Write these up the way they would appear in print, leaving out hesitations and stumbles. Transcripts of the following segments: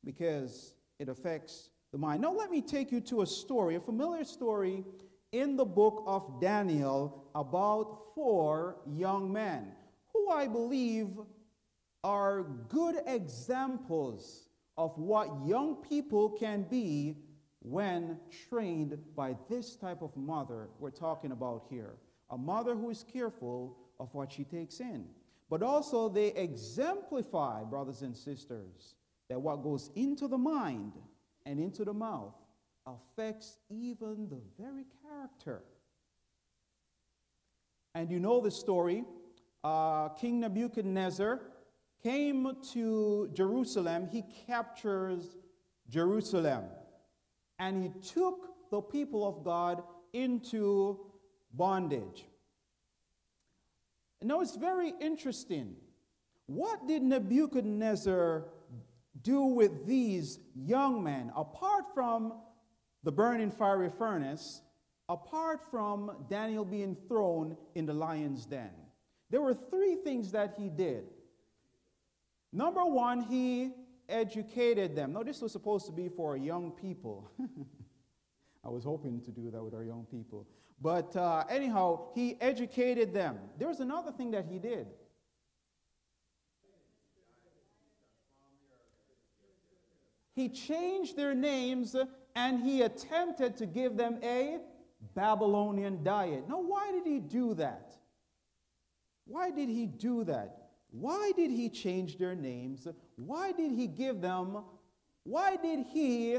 because it affects the mind. Now let me take you to a story, a familiar story in the book of Daniel about 4 young men who I believe are good examples of what young people can be when trained by this type of mother we're talking about here. A mother who is careful of what she takes in. But also they exemplify, brothers and sisters, that what goes into the mind and into the mouth affects even the very character. And you know the story. King Nebuchadnezzar came to Jerusalem. He captures Jerusalem. And he took the people of God into bondage. Now it's very interesting. What did Nebuchadnezzar do with these young men, apart from the burning fiery furnace, apart from Daniel being thrown in the lion's den? There were 3 things that he did. Number 1, he educated them. Now, this was supposed to be for young people. I was hoping to do that with our young people. But anyhow, he educated them. There was another thing that he did. He changed their names and he attempted to give them a Babylonian diet. Now, why did he do that? Why did he do that? Why did he change their names? Why did he give them, why did he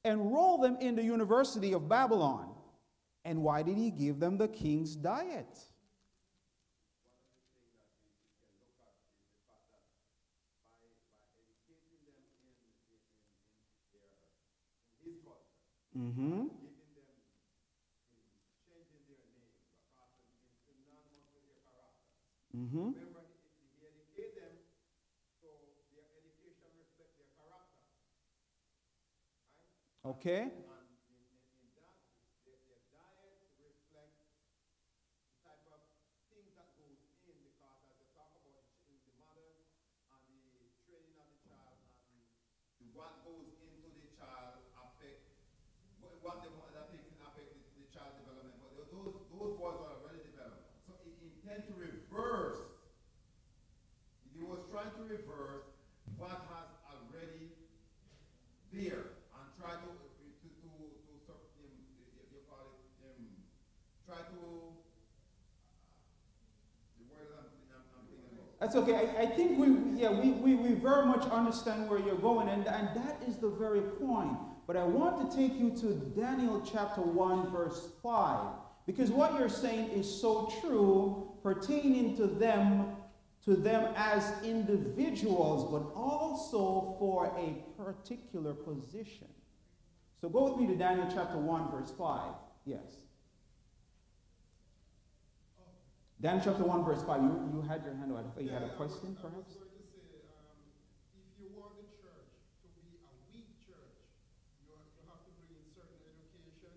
enroll them in the University of Babylon? And why did he give them the king's diet? Mm-hmm. Mm-hmm. Remember, he educated them so their education reflects their character. Right? Okay. And in that, their diet reflects the type of things that goes in, because as they talk about the mother and the training of the child and what goes into the child affect what the mother takes in affect the child's development. But those boys are already developed. So it intends to reverse. He was trying to reverse what has already there and try to you call it, try to, the word I'm thinking about. That's okay. I think we very much understand where you're going, and that is the very point. But I want to take you to Daniel chapter 1, verse 5, because what you're saying is so true pertaining to them as individuals, but also for a particular position. So go with me to Daniel chapter 1, verse 5. Yes. Daniel chapter 1, verse 5. You had your hand out. You had a question, perhaps? I was going to say, if you want the church to be a weak church, you have to bring in certain education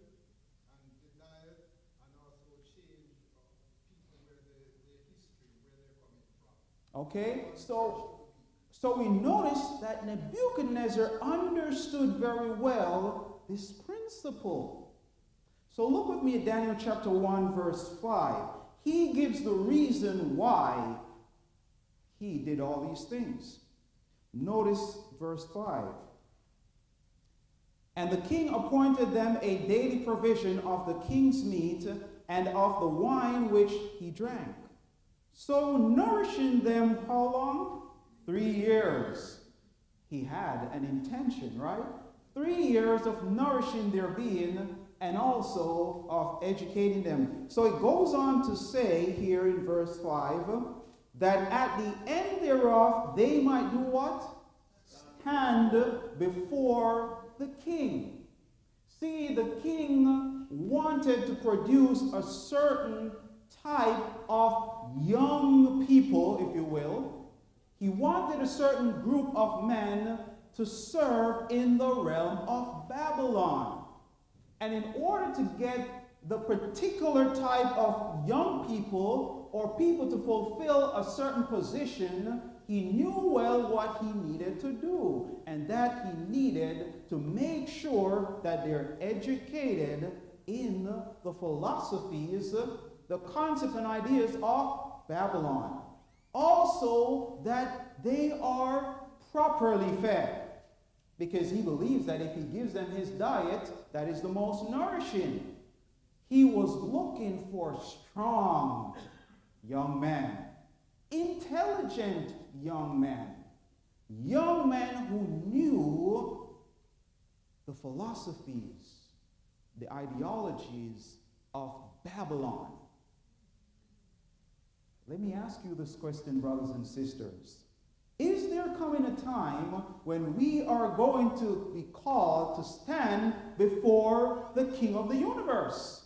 and the diet, and also change people where their history, where they're coming from. Okay, so we notice that Nebuchadnezzar understood very well this principle. So look with me at Daniel chapter 1, verse 5. He gives the reason why he did all these things. Notice verse 5. And the king appointed them a daily provision of the king's meat and of the wine which he drank. So nourishing them how long? 3 years. He had an intention, right? 3 years of nourishing their being and also of educating them. So it goes on to say here in verse 5 that at the end thereof they might do what? Stand before the king. See, the king wanted to produce a certain type of young people, if you will. He wanted a certain group of men to serve in the realm of Babylon. And in order to get the particular type of young people or people to fulfill a certain position, he knew well what he needed to do, and that he needed to make sure that they're educated in the philosophies, the concepts and ideas of Babylon. Also, that they are properly fed, because he believes that if he gives them his diet, that is the most nourishing. He was looking for strong young men, intelligent young men who knew the philosophies, the ideologies of Babylon. Let me ask you this question, brothers and sisters. Is there coming a time when we are going to be called to stand before the King of the universe?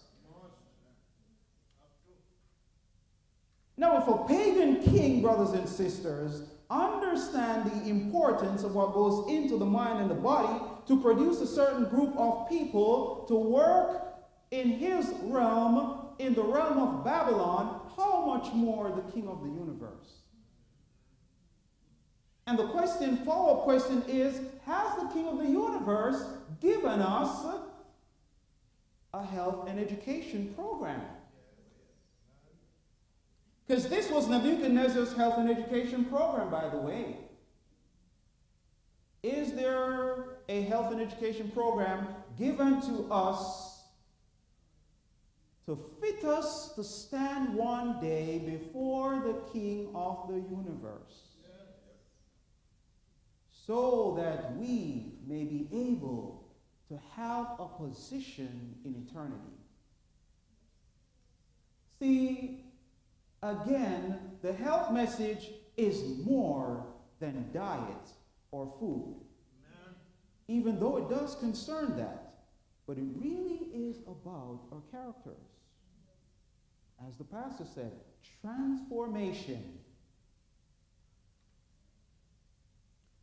Now, if a pagan king, brothers and sisters, understand the importance of what goes into the mind and the body to produce a certain group of people to work in his realm, in the realm of Babylon, how much more the King of the universe? And the question, follow-up question is, has the King of the universe given us a health and education program? Because this was Nebuchadnezzar's health and education program, by the way. Is there a health and education program given to us to fit us to stand one day before the King of the universe, so that we may be able to have a position in eternity? See, again, the health message is more than diet or food. Amen. Even though it does concern that, but it really is about our characters. As the pastor said, transformation.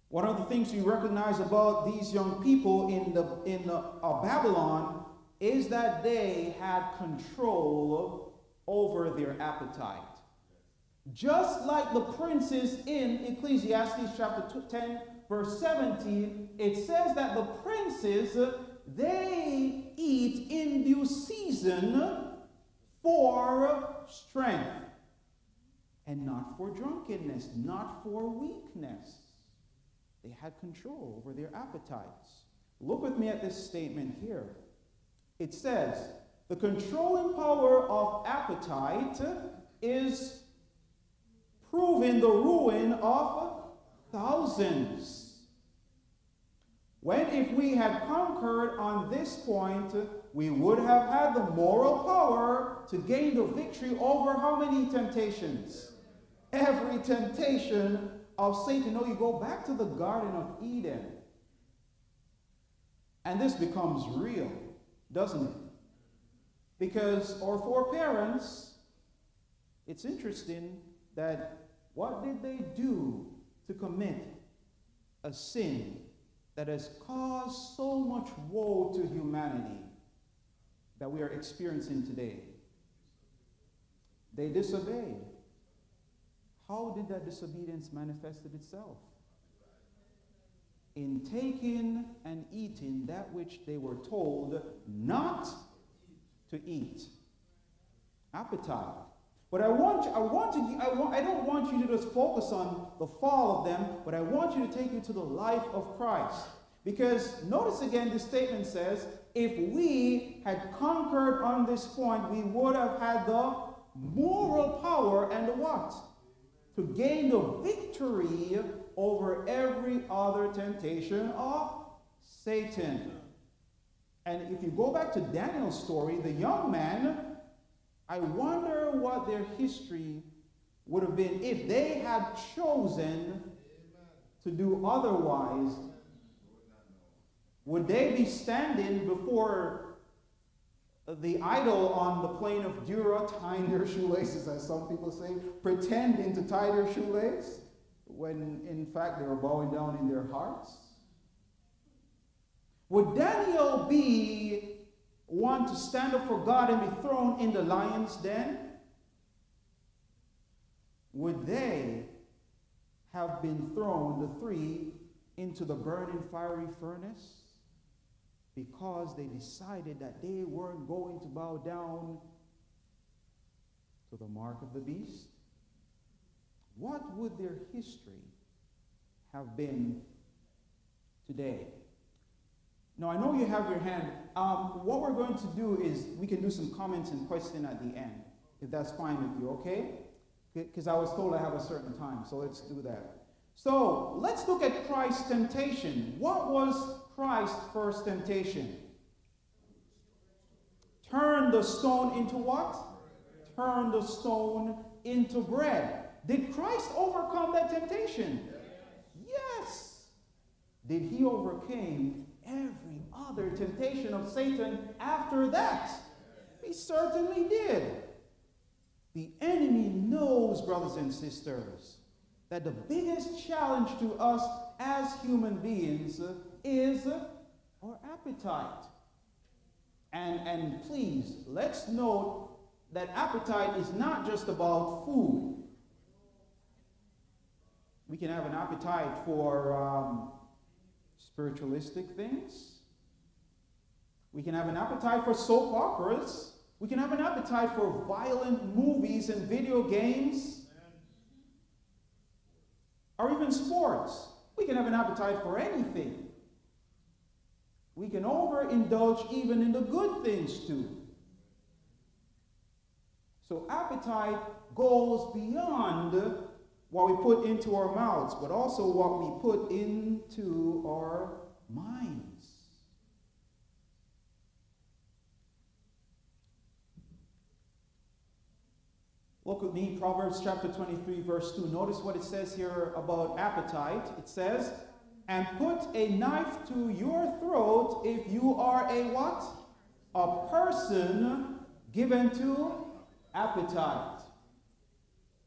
One of the things we recognize about these young people in Babylon is that they had control over their appetite. Just like the princes in Ecclesiastes chapter 10, verse 17, it says that the princes, they eat in due season for strength, and not for drunkenness, not for weakness. They had control over their appetites. Look with me at this statement here. It says, the controlling power of appetite is proving the ruin of thousands. When if we had conquered on this point, we would have had the moral power to gain the victory over how many temptations? Every temptation of Satan. No, you go back to the Garden of Eden, and this becomes real, doesn't it? Because our foreparents, it's interesting that what did they do to commit a sin that has caused so much woe to humanity that we are experiencing today? They disobeyed. How did that disobedience manifested itself? In taking and eating that which they were told not to eat. Appetite. But I don't want you to just focus on the fall of them, but I want you to take you to the life of Christ. Because notice again, this statement says, if we had conquered on this point, we would have had the moral power and the what? To gain the victory over every other temptation of Satan. And if you go back to Daniel's story, the young man, I wonder what their history would have been if they had chosen to do otherwise. Would they be standing before the idol on the plain of Dura, tying their shoelaces, as some people say, pretending to tie their shoelace, when in fact they were bowing down in their hearts? Would Daniel be one to stand up for God and be thrown in the lion's den? Would they have been thrown, the three, into the burning fiery furnace because they decided that they weren't going to bow down to the mark of the beast? What would their history have been today? Now, I know you have your hand. What we're going to do is we can do some comments and questions at the end, if that's fine with you, okay? Because I was told I have a certain time, so let's do that. So, let's look at Christ's temptation. What was Christ's first temptation? Turn the stone into what? Turn the stone into bread. Did Christ overcome that temptation? Yes. Did he overcome every other temptation of Satan after that? He certainly did. The enemy knows, brothers and sisters, that the biggest challenge to us as human beings is our appetite. And please, let's note that appetite is not just about food. We can have an appetite for spiritualistic things. We can have an appetite for soap operas. We can have an appetite for violent movies and video games. Or even sports. We can have an appetite for anything. We can overindulge even in the good things too. So appetite goes beyond what we put into our mouths, but also what we put into our minds. Look with me, Proverbs chapter 23, verse 2. Notice what it says here about appetite. It says, and put a knife to your throat if you are a what? A person given to appetite.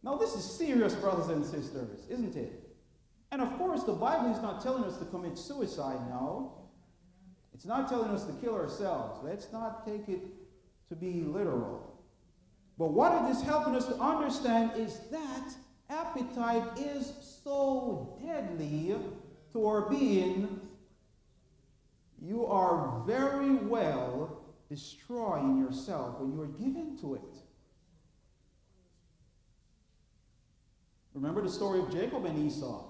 Now this is serious, brothers and sisters, isn't it? And of course, the Bible is not telling us to commit suicide now. It's not telling us to kill ourselves. Let's not take it to be literal. But what it is helping us to understand is that appetite is so deadly to our being, you are very well destroying yourself when you are given to it. Remember the story of Jacob and Esau.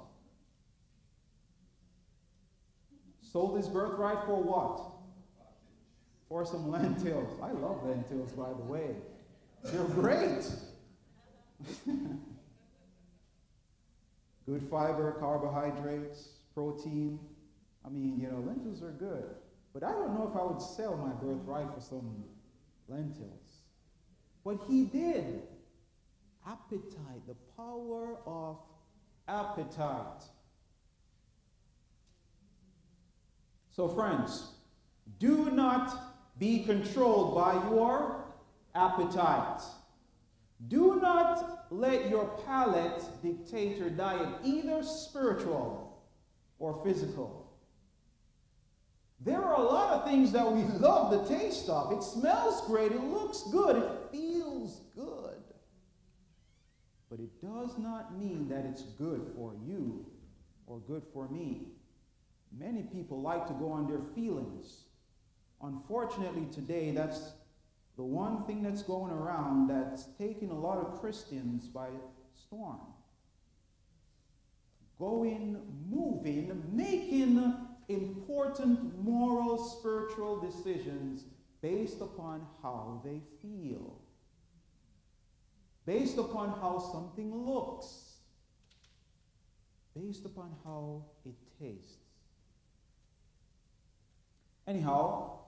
Sold his birthright for what? For some lentils. I love lentils, by the way. They're great. Good fiber, carbohydrates, protein. I mean, lentils are good. But I don't know if I would sell my birthright for some lentils. But he did. Appetite, the power of appetite. So friends, do not be controlled by your appetite. Do not let your palate dictate your diet, either spiritual or physical. There are a lot of things that we love the taste of. It smells great, it looks good, it feels good. But it does not mean that it's good for you or good for me. Many people like to go on their feelings. Unfortunately, today, that's the one thing that's going around that's taking a lot of Christians by storm. Going, moving, making important moral, spiritual decisions based upon how they feel. Based upon how something looks. Based upon how it tastes. Anyhow,